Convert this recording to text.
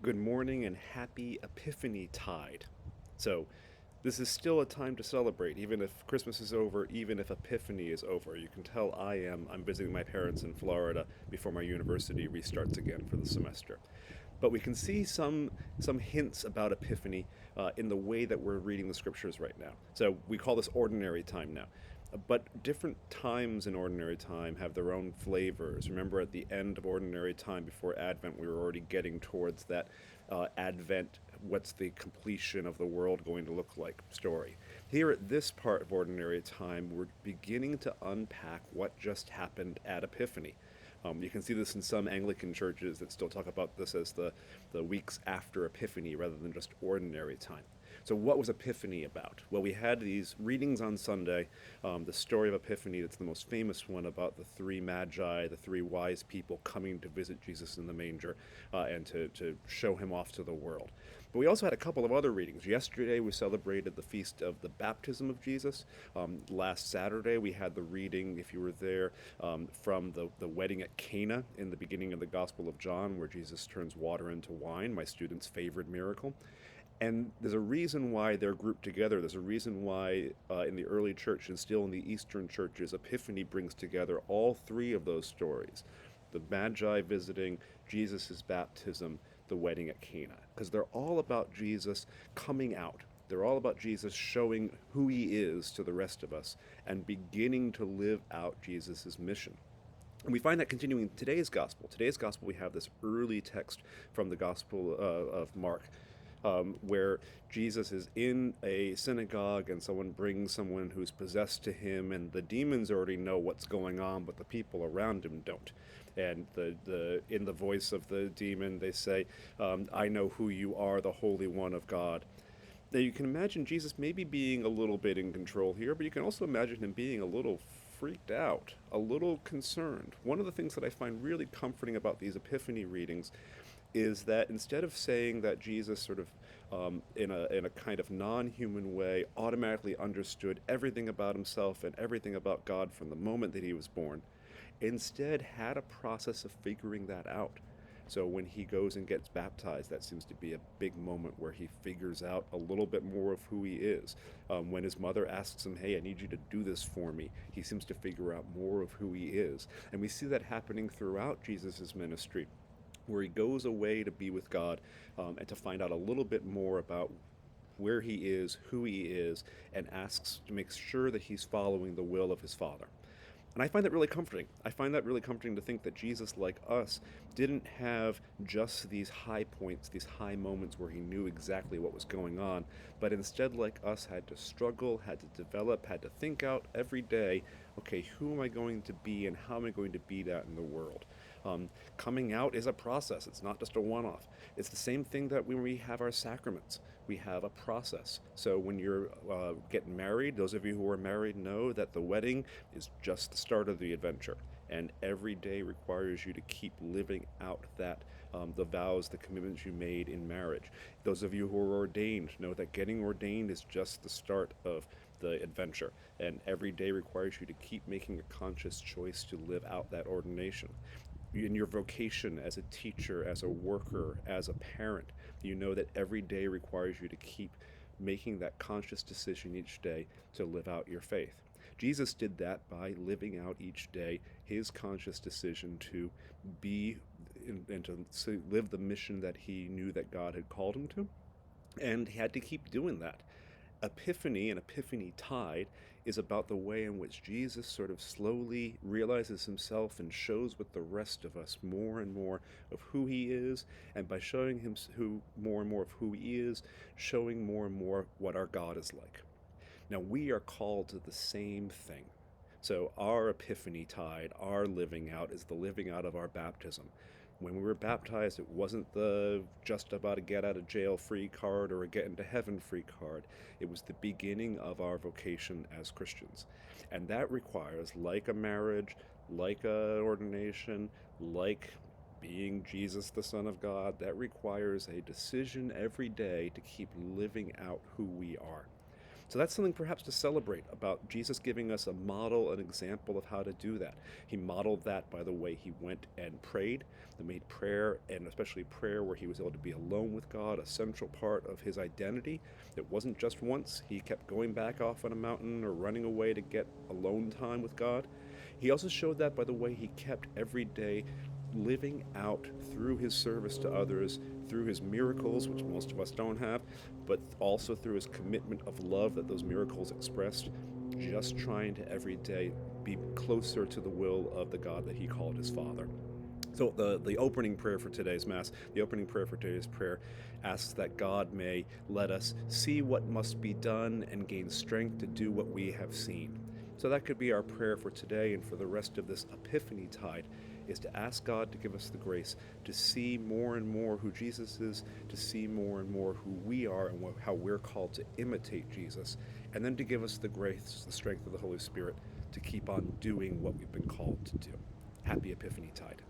Good morning and happy Epiphany tide. So, this is still a time to celebrate, even if Christmas is over, even if Epiphany is over. You can tell I'm visiting my parents in Florida before my university restarts again for the semester. But we can see some hints about Epiphany in the way that we're reading the scriptures right now. So we call this ordinary time now. But different times in ordinary time have their own flavors. Remember, at the end of ordinary time, before Advent, we were already getting towards that Advent, what's the completion of the world going to look like story. Here at this part of ordinary time, we're beginning to unpack what just happened at Epiphany. You can see this in some Anglican churches that still talk about this as the weeks after Epiphany rather than just ordinary time. So, what was Epiphany about? Well, we had these readings on Sunday. The story of Epiphany, that's the most famous one about the three magi, the three wise people coming to visit Jesus in the manger and to show him off to the world. But we also had a couple of other readings. Yesterday, we celebrated the feast of the baptism of Jesus. Last Saturday, we had the reading, if you were there, from the wedding at Cana in the beginning of the Gospel of John, where Jesus turns water into wine, my students' favorite miracle. And there's a reason why they're grouped together. There's a reason why in the early church and still in the Eastern churches, Epiphany brings together all three of those stories: the Magi visiting, Jesus' baptism, the wedding at Cana. Because they're all about Jesus coming out. They're all about Jesus showing who he is to the rest of us and beginning to live out Jesus' mission. And we find that continuing in today's gospel. Today's gospel, we have this early text from the Gospel of Mark, where Jesus is in a synagogue and someone brings someone who's possessed to him, and the demons already know what's going on, but the people around him don't. And in the voice of the demon, they say, "I know who you are, the Holy One of God." Now you can imagine Jesus maybe being a little bit in control here, but you can also imagine him being a little freaked out, a little concerned. One of the things that I find really comforting about these Epiphany readings is that instead of saying that Jesus sort of, in a kind of non-human way, automatically understood everything about himself and everything about God from the moment that he was born, instead had a process of figuring that out. So when he goes and gets baptized, that seems to be a big moment where he figures out a little bit more of who he is. When his mother asks him, "Hey, I need you to do this for me," he seems to figure out more of who he is. And we see that happening throughout Jesus' ministry, where he goes away to be with God and to find out a little bit more about where he is, who he is, and asks to make sure that he's following the will of his Father. And I find that really comforting. I find that really comforting to think that Jesus, like us, didn't have just these high points, these high moments where he knew exactly what was going on, but instead, like us, had to struggle, had to develop, had to think out every day, okay, who am I going to be and how am I going to be that in the world? Coming out is a process. It's not just a one off. It's the same thing that when we have our sacraments, we have a process. So when you're getting married, those of you who are married know that the wedding is just the start of the adventure. And every day requires you to keep living out the vows, the commitments you made in marriage. Those of you who are ordained know that getting ordained is just the start of the adventure, and every day requires you to keep making a conscious choice to live out that ordination. In your vocation as a teacher, as a worker, as a parent, you know that every day requires you to keep making that conscious decision each day to live out your faith. Jesus did that by living out each day his conscious decision to be and to live the mission that he knew that God had called him to, and he had to keep doing that. Epiphany and Epiphany Tide is about the way in which Jesus sort of slowly realizes himself and shows with the rest of us more and more of who he is, and by showing him more and more of who he is, showing more and more what our God is like. Now we are called to the same thing. So our Epiphany Tide, our living out, is the living out of our baptism. When we were baptized, it wasn't the just about a get out of jail free card or a get into heaven free card. It was the beginning of our vocation as Christians. And that requires, like a marriage, like a ordination, like being Jesus, the Son of God, that requires a decision every day to keep living out who we are. So that's something perhaps to celebrate about Jesus giving us a model, an example of how to do that. He modeled that by the way he went and prayed, that made prayer, and especially prayer where he was able to be alone with God, a central part of his identity. It wasn't just once. He kept going back off on a mountain or running away to get alone time with God. He also showed that by the way he kept every day living out through his service to others, through his miracles, which most of us don't have, but also through his commitment of love that those miracles expressed, just trying to every day be closer to the will of the God that he called his Father. So the opening prayer for today's Mass, the opening prayer for today's prayer asks that God may let us see what must be done and gain strength to do what we have seen. So that could be our prayer for today and for the rest of this Epiphany tide, is to ask God to give us the grace to see more and more who Jesus is, to see more and more who we are and how we're called to imitate Jesus, and then to give us the grace, the strength of the Holy Spirit to keep on doing what we've been called to do. Happy Epiphany tide.